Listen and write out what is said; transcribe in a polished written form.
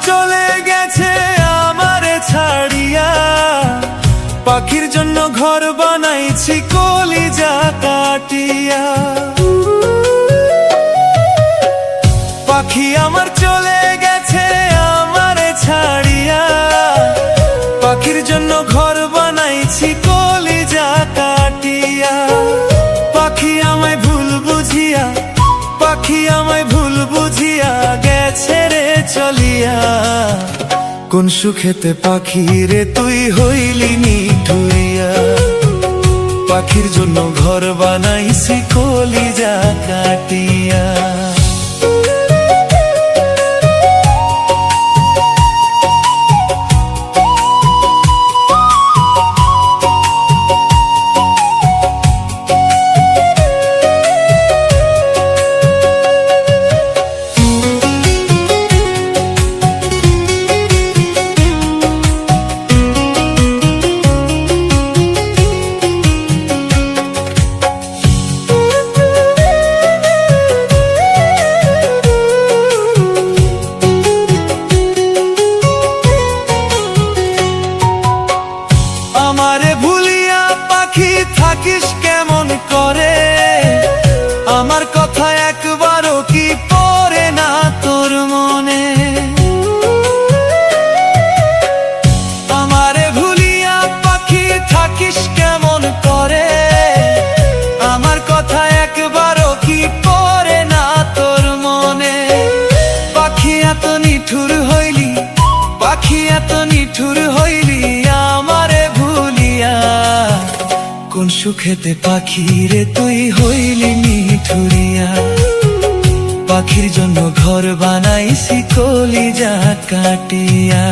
চলে গেছে আমারে ছাড়িয়া, পাখির জন্য ঘর বানাইছি কলিজা কাটিয়া। পাখি আমার চলে গেছে আমারে ছাড়িয়া, পাখির জন্য ঘর বানাইছি কলিজা কাটিয়া। পাখি আমায় ভুল বুঝিয়া, পাখি আমায় ভুল বুঝিয়া গেছে রে চলিয়া। কোন সুখেতে পাখি রে তুই হইলি নিঠুরিয়া, পাখির জন্য ঘর বানাইছি কলিজা কাটিয়া। আমারে ভুলিয়া পাখি থাকিস কেমন করে, আমার কথা একবারও কি পড়ে না তোর মনে। আমারে ভুলিয়া পাখি থাকিস কেমন করে, আমার কথা একবারও কি পড়ে না তোর মনে। পাখি এত নিঠুর হইলি, পাখি এত নিঠুর হইলি আমারে ভুলিয়া। কোন সুখেতে পাখি রে তুই হইলি নিঠুরিয়া, পাখির জন্য ঘর বানাইছি কলিজা কাটিয়া।